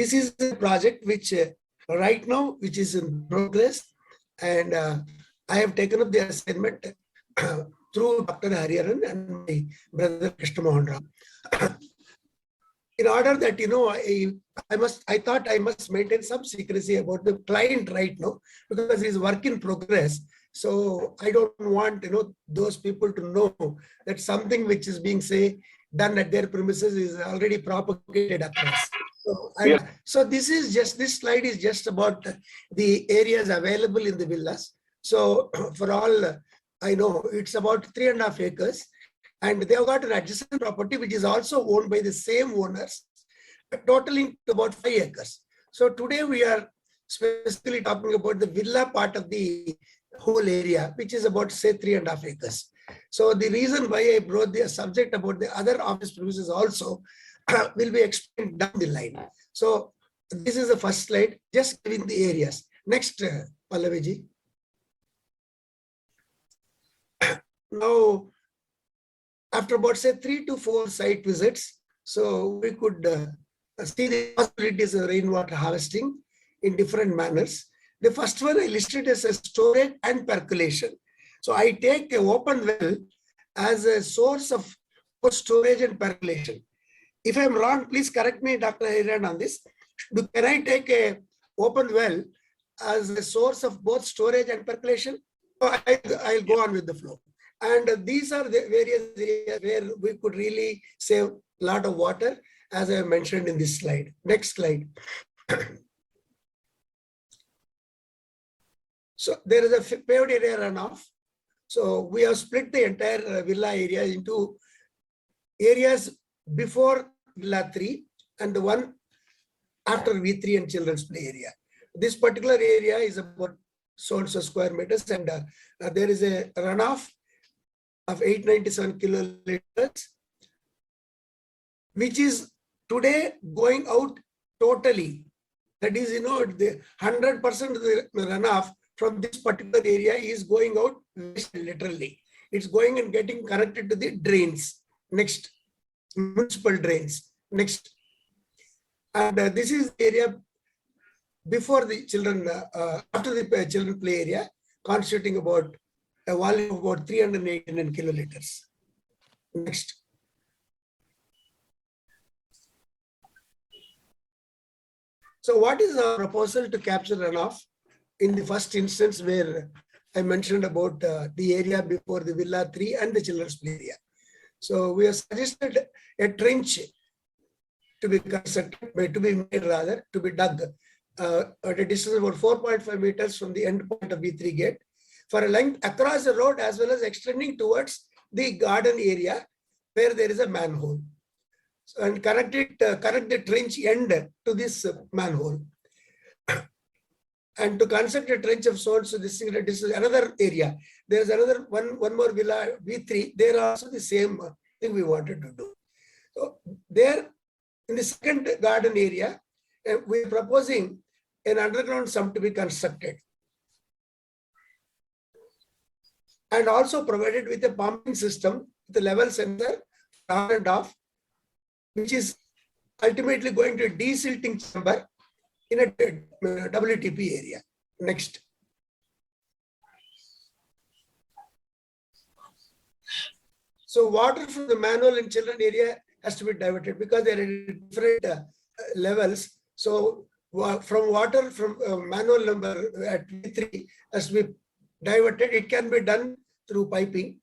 This is a project which right now, which is in progress, and I have taken up the assignment through Dr. Hariharan and my brother Krishna Mohan Rao. In order that, I thought I must maintain some secrecy about the client right now, because he's work in progress. So I don't want, those people to know that something which is being done at their premises is already propagated across. So this slide is just about the areas available in the villas. So for all I know, it's about 3.5 acres. And they have got an adjacent property which is also owned by the same owners, totaling to about 5 acres. So today we are specifically talking about the villa part of the whole area, which is about 3.5 acres. So the reason why I brought the subject about the other office premises also will be explained down the line. So this is the first slide, just giving the areas. Next, Pallaviji. Now, after about 3 to 4 site visits, so we could see the possibilities of rainwater harvesting in different manners. The first one I listed as a storage and percolation. So I take an open well as a source of both storage and percolation. If I'm wrong, please correct me, Dr. Hariharan, on this. Can I take an open well as a source of both storage and percolation? I'll go on with the flow. And these are the various areas where we could really save a lot of water, as I mentioned in this slide. Next slide. So there is a paved area runoff. So we have split the entire villa area into areas before Villa 3 and the one after V3 and children's play area. This particular area is about so square meters, and there is a runoff of 897 kiloliters, which is today going out totally. That is, the 100% of the runoff from this particular area is going out literally. It's going and getting connected to the drains. Next, municipal drains. Next. And this is the area before the children, after the children play area, constituting about a volume of about 389 kiloliters. Next. So what is our proposal to capture runoff in the first instance where I mentioned about the area before the Villa 3 and the children's play area? So we have suggested a trench to be constructed, to be dug at a distance of about 4.5 meters from the end point of V3 gate, for a length across the road as well as extending towards the garden area where there is a manhole. So, and connect the trench end to this manhole. And to construct a trench of sorts, so this is another area. There's another one more villa, V3. There are also the same thing we wanted to do. So there in the second garden area, we're proposing an underground sump to be constructed, and also provided with a pumping system with a level sensor on and off, which is ultimately going to a desilting chamber in a WTP area. Next. So water from the manhole in children area has to be diverted because there are different levels. So from water from manhole number at V3 has to be diverted. It can be done through piping.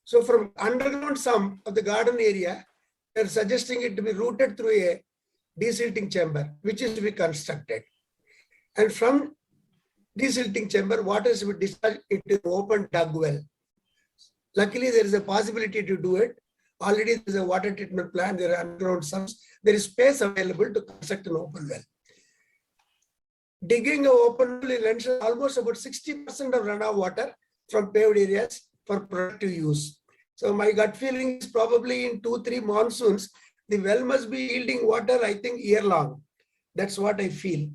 So from underground sump of the garden area, they are suggesting it to be routed through a desilting chamber, which is to be constructed. And from desilting chamber, water is to be discharged into an open dug well. Luckily, there is a possibility to do it. Already there is a water treatment plant, there are underground sumps, there is space available to construct an open well. Digging an open well will ensure almost about 60% of runoff water from paved areas for productive use. So my gut feeling is probably in 2-3 monsoons, the well must be yielding water, I think, year long. That's what I feel.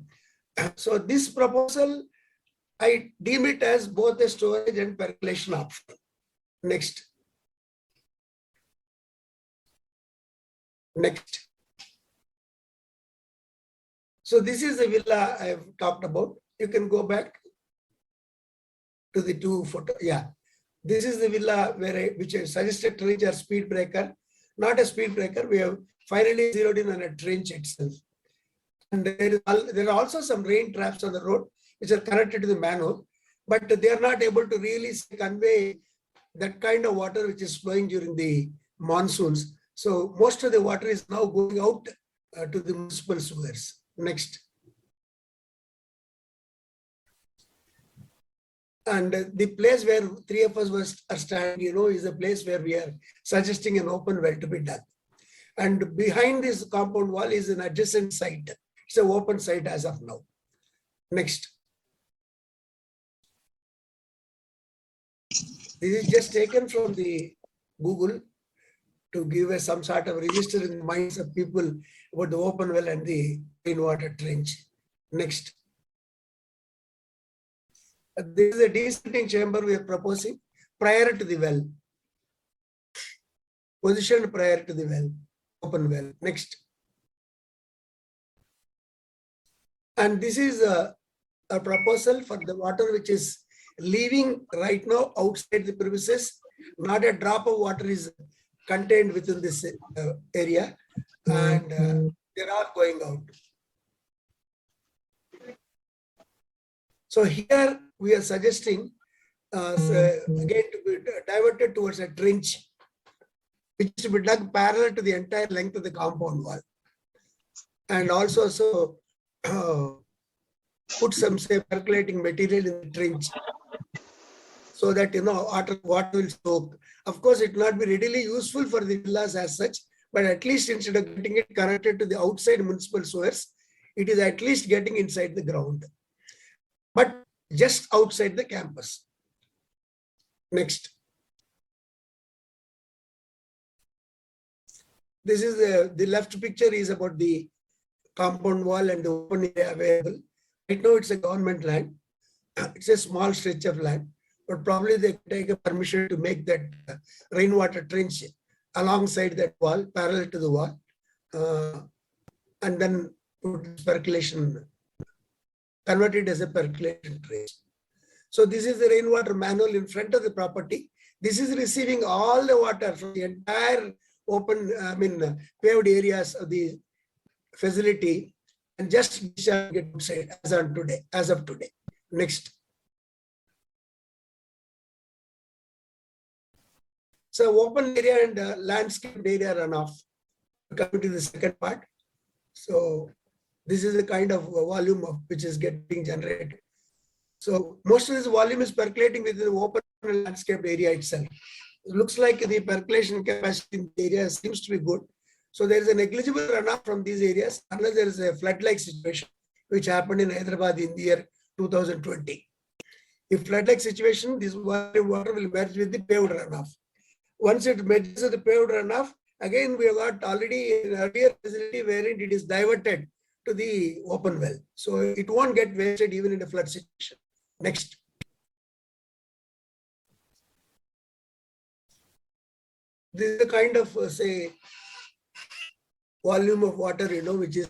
So this proposal, I deem it as both a storage and percolation option. Next. Next. So this is the villa I've talked about. You can go back to the two photo. Yeah, this is the villa which I suggested trench or speed breaker. Not a speed breaker. We have finally zeroed in on a trench itself. And there are also some rain traps on the road which are connected to the manhole, but they are not able to really convey that kind of water which is flowing during the monsoons. So most of the water is now going out to the municipal sewers. Next. And the place where three of us are standing, is a place where we are suggesting an open well to be dug. And behind this compound wall is an adjacent site. It's an open site as of now. Next. This is just taken from the Google to give us some sort of register in the minds of people about the open well and the rainwater trench. Next. This is a descending chamber we are proposing prior to the well. Positioned prior to the well, open well. Next. And this is a proposal for the water which is leaving right now outside the premises. Not a drop of water is contained within this area, and they're all going out. So here we are suggesting again to be diverted towards a trench, which is to be dug parallel to the entire length of the compound wall, and also put some percolating material in the trench, so that water will soak. Of course, it will not be readily useful for the villas as such, but at least instead of getting it connected to the outside municipal sewers, it is at least getting inside the ground, but just outside the campus. Next. This is the left picture is about the compound wall and the open area available. Right now it's a government land. It's a small stretch of land, but probably they take a permission to make that rainwater trench alongside that wall, parallel to the wall, and then put percolation, convert it as a percolation trench. So this is the rainwater manhole in front of the property. This is receiving all the water from the entire open, paved areas of the facility, and just get outside as of today. Next. So open area and landscaped area runoff. Coming to the second part. So this is the kind of volume of which is getting generated. So most of this volume is percolating within the open landscaped area itself. It looks like the percolation capacity in the area seems to be good. So there is a negligible runoff from these areas unless there is a flood-like situation which happened in Hyderabad in the year 2020. If flood-like situation, this water will merge with the paved runoff. Once it merges with the paved runoff, again we have got already an earlier facility wherein it is diverted to the open well. So it won't get wasted even in a flood situation. Next. This is the kind of, say, volume of water, which is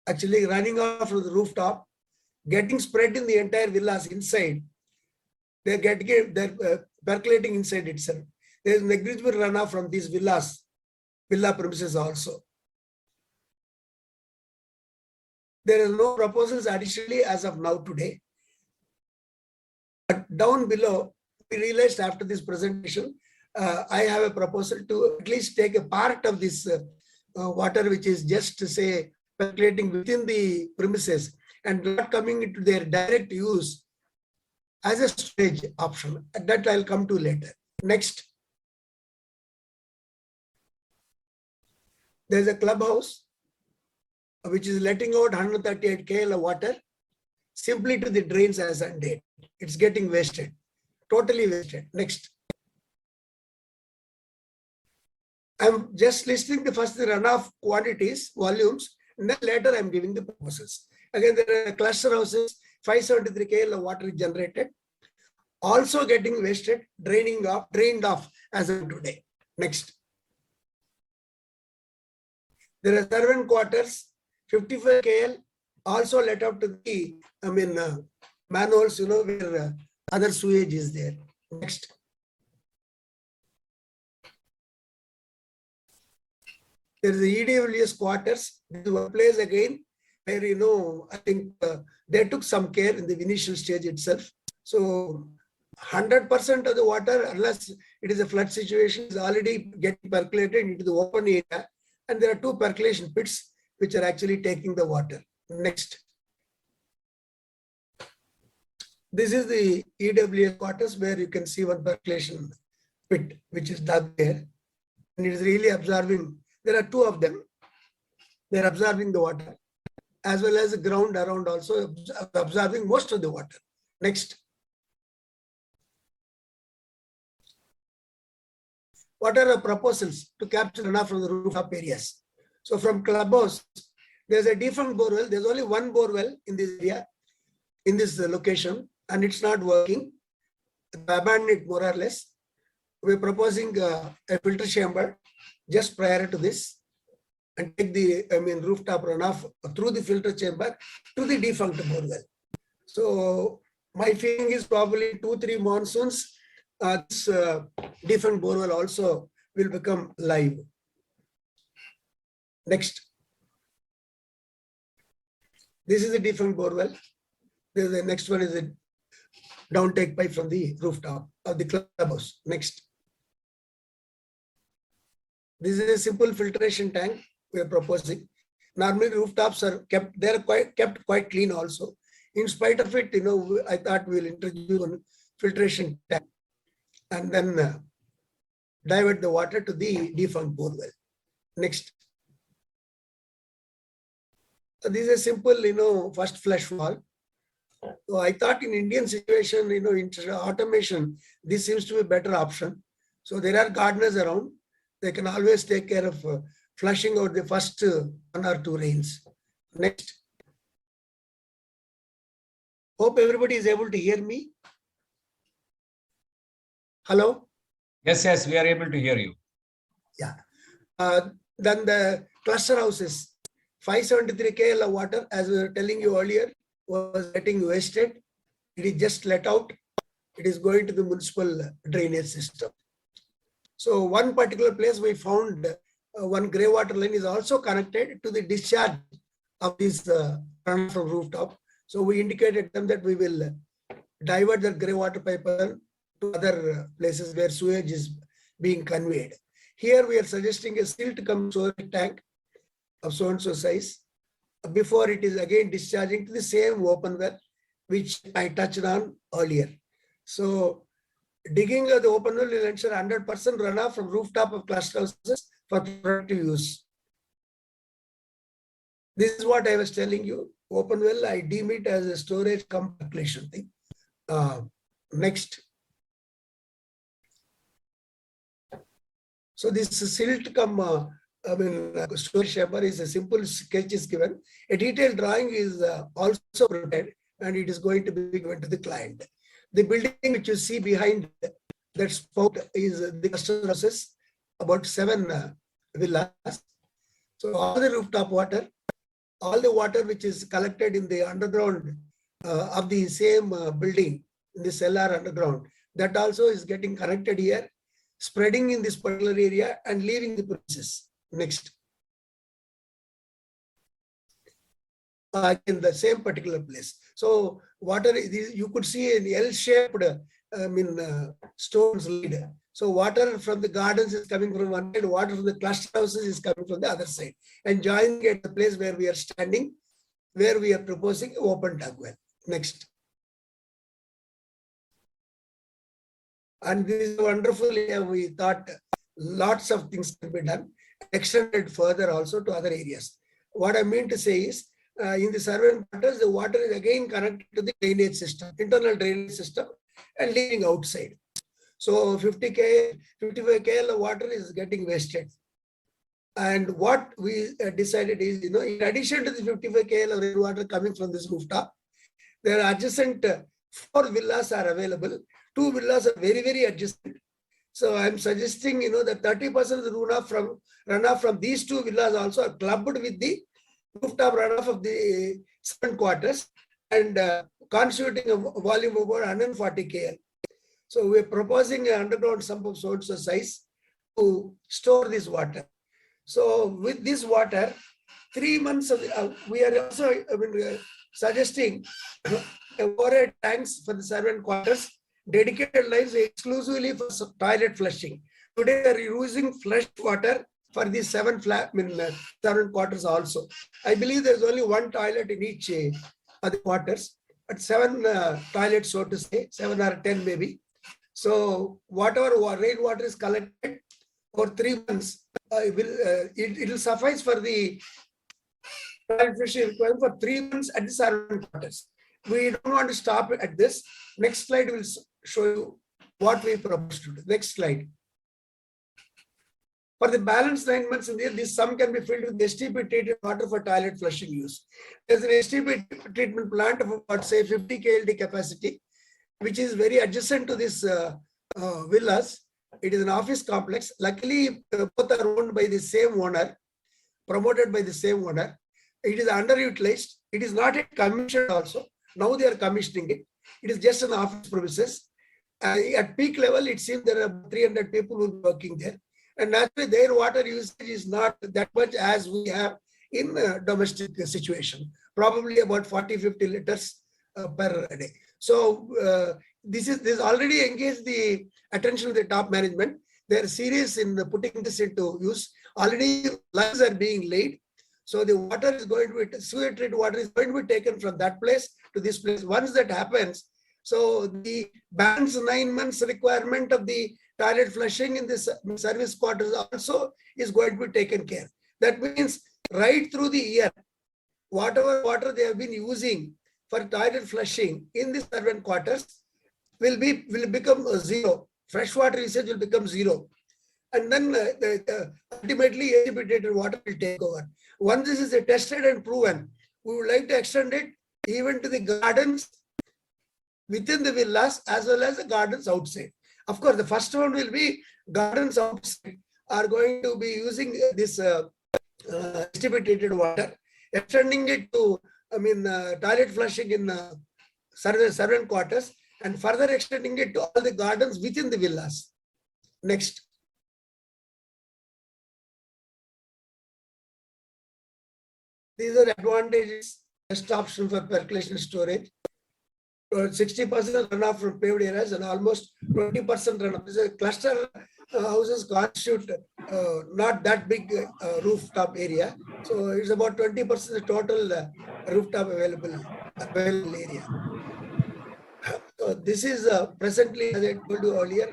actually running off from the rooftop, getting spread in the entire villas inside. They're percolating inside itself. There is negligible runoff from these villa premises also. There are no proposals additionally as of now today. But down below, we realized after this presentation, I have a proposal to at least take a part of this water, which is just to say percolating within the premises and not coming into their direct use as a storage option. That I'll come to later. Next. There's a clubhouse which is letting out 138 KL of water simply to the drains as on date. It's getting wasted, totally wasted. Next. I'm just listing the first runoff quantities, volumes, and then later I'm giving the proposals. Again, there are cluster houses, 573 KL of water is generated, also getting wasted, drained off as of today. Next. There are servant quarters 55 KL also let out to the, manholes, where other sewage is there. Next. There is the EWS quarters. This is one place again where, I think they took some care in the initial stage itself. So 100% of the water, unless it is a flood situation, is already getting percolated into the open area. And there are 2 percolation pits which are actually taking the water. Next. This is the EWS quarters where you can see one percolation pit which is dug there. And it is really absorbing. There are 2 of them. They are absorbing the water, as well as the ground around also absorbing most of the water. Next. What are the proposals to capture runoff from the rooftop areas? So from clubhouse, there's a defunct borewell. There's only one borewell in this area, in this location, and it's not working. Abandoned it more or less. We're proposing a filter chamber just prior to this, and take the rooftop runoff through the filter chamber to the defunct borewell. So my feeling is probably 2-3 monsoons, this defunct borewell also will become live. Next. This is the defunct borewell. The next one is a downtake pipe from the rooftop of the clubhouse. Next. This is a simple filtration tank we are proposing. Normally rooftops are kept quite clean also. In spite of it, I thought we'll introduce one filtration tank and then divert the water to the defunct borewell. Next. So this is a simple, first flush wall. So I thought in Indian situation, in automation, this seems to be a better option. So there are gardeners around. They can always take care of flushing out the first 1 or 2 rains. Next. Hope everybody is able to hear me. Hello? Yes, we are able to hear you. Yeah. Then the cluster houses, 573 KL of water, as we were telling you earlier, was getting wasted. It is just let out. It is going to the municipal drainage system. So one particular place we found one grey water line is also connected to the discharge of this run from rooftop. So we indicated them that we will divert the grey water pipeline to other places where sewage is being conveyed. Here we are suggesting a silt cum storage tank of so-and-so size before it is again discharging to the same open well, which I touched on earlier. So digging the open well will ensure 100% runoff from rooftop of cluster houses for productive use. This is what I was telling you. Open well, I deem it as a storage cum percolation thing. Next. So this silt cum storage chamber is a simple sketch is given. A detailed drawing is also prepared, and it is going to be given to the client. The building which you see behind that spout is the cluster houses, about 7 villas. So all the rooftop water, all the water which is collected in the underground of the same building, in the cellar underground, that also is getting connected here, spreading in this particular area and leaving the premises. Next. In the same particular place. So water, you could see an L-shaped stones lead. So water from the gardens is coming from one side, water from the cluster houses is coming from the other side, and joining at the place where we are standing, where we are proposing open dug well. Next. And this is wonderful. We thought lots of things can be done, extended further also to other areas. What I mean to say is, in the surveying waters, the water is again connected to the drainage system, internal drainage system, and leaving outside. So 55 KL of water is getting wasted. And what we decided is, in addition to the 55 KL of rainwater coming from this rooftop, there are adjacent 4 villas are available. 2 villas are very, very adjacent. So I'm suggesting, that 30% of the runoff from these 2 villas also are clubbed with the rooftop runoff of the 7 quarters and constituting a volume of about 140 KL. So we're proposing an underground sump of so-and-so size to store this water. So with this water, 3 months of we are also suggesting overhead tanks for the servant quarters, dedicated lines exclusively for toilet flushing. Today, they are using flush water for these 7 servant quarters also. I believe there's only 1 toilet in each of the quarters, but 7 toilets, so to say, 7 or 10 maybe. So whatever rainwater is collected for 3 months, it will suffice for the toilet flushing requirement for 3 months at the servant quarters. We don't want to stop at this. Next slide will show you what we propose to do. Next slide. For the balance 9 months in the year, this sum can be filled with STP treated water for toilet flushing use. There's an STP treatment plant of about say 50 KLD capacity, which is very adjacent to this villas. It is an office complex. Luckily, both are owned by the same owner, promoted by the same owner. It is underutilized. It is not yet commissioned also. Now they are commissioning it. It is just an office premises. At peak level, it seems there are 300 people who are working there. And naturally, their water usage is not that much as we have in domestic situation. Probably about 40-50 liters per day. So this already engaged the attention of the top management. They are serious in putting this into use. Already lines are being laid. So the water is going to be, sewage treated water is going to be taken from that place to this place. Once that happens, so the balance 9 months requirement of the toilet flushing in this service quarters also is going to be taken care. That means right through the year, whatever water they have been using for toilet flushing in the servant quarters will become zero. Freshwater usage will become zero. And then ultimately aerators water will take over. Once this is tested and proven, we would like to extend it even to the gardens within the villas as well as the gardens outside. Of course, the first one will be gardens outside are going to be using this distributed water, extending it to, toilet flushing in servant quarters and further extending it to all the gardens within the villas. Next. These are advantages, best option for percolation storage. 60% runoff from paved areas and almost 20% runoff. This is a cluster houses constitute not that big rooftop area. So it's about 20% the total rooftop available area. So this is presently, as I told you earlier,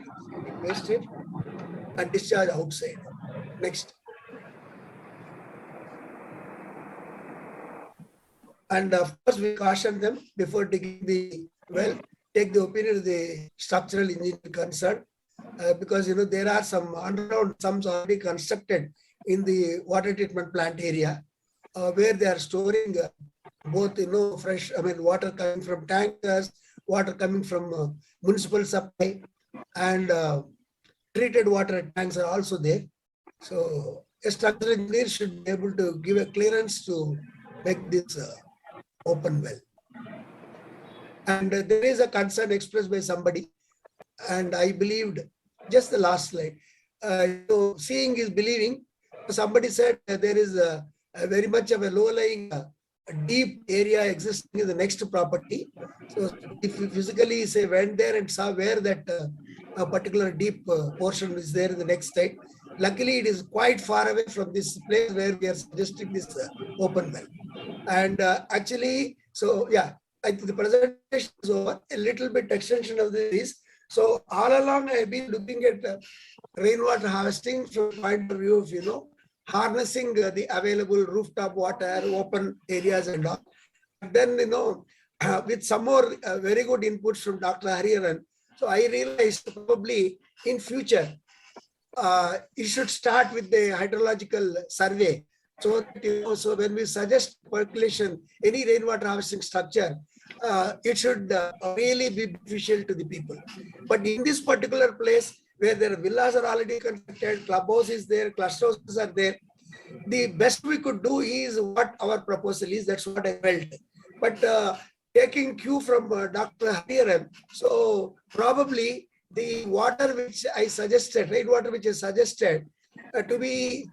wasted and discharged outside. Next. And of course, we caution them before digging the well, take the opinion of the structural engineer concerned, because there are some underground sumps already constructed in the water treatment plant area, where they are storing both fresh, water coming from tankers, water coming from municipal supply, and treated water tanks are also there. So a structural engineer should be able to give a clearance to make this open well. And there is a concern expressed by somebody, and I believed, just the last slide, so seeing is believing. Somebody said there is a very much of a low-lying deep area existing in the next property. So if you physically say went there and saw where that a particular deep portion is there in the next site, luckily it is quite far away from this place where we are suggesting this open well. And actually, so yeah, I think the presentation is over. A little bit extension of this. So all along I have been looking at rainwater harvesting from the point of view of harnessing the available rooftop water, open areas and all. And then with some more very good inputs from Dr. Hariharan, so I realized probably in future it should start with the hydrological survey. So, so when we suggest percolation, any rainwater harvesting structure, it should really be beneficial to the people. But in this particular place, where their villas are already constructed, clubhouse is there, cluster houses are there, the best we could do is what our proposal is. That's what I felt. But taking cue from Dr. Hariharan, so probably the water which I suggested, rainwater which I suggested to be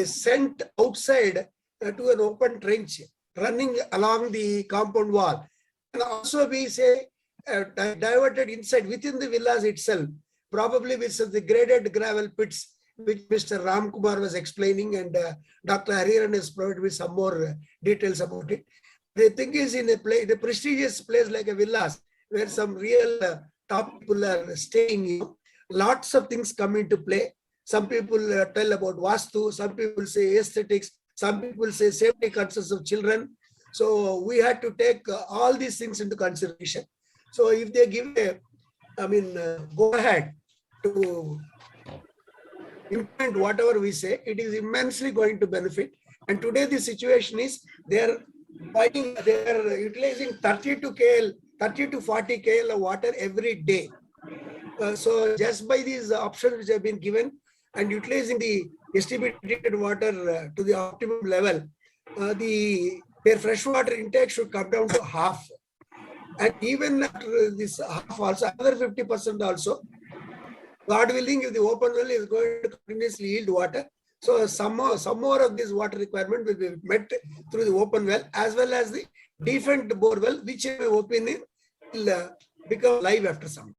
sent outside to an open trench running along the compound wall, and also we say diverted inside within the villas itself, probably with the graded gravel pits which Mr. Ram Kumar was explaining, and Dr. Hariharan has provided with some more details about it. The thing is, in a prestigious place like a villas, where some real top people are staying, you know, lots of things come into play. Some people tell about Vastu, some people say aesthetics, some people say safety concerns of children. So we had to take all these things into consideration. So if they give a, go ahead to implement whatever we say, it is immensely going to benefit. And today the situation is they are utilizing 30 to 40 KL of water every day. So just by these options which have been given and utilizing the STP treated water to the optimum level, their freshwater intake should come down to half. And even after this half also, another 50% also, God willing, if the open well is going to continuously yield water, so some more of this water requirement will be met through the open well as well as the defunct bore well, which in my opinion will become live after some time.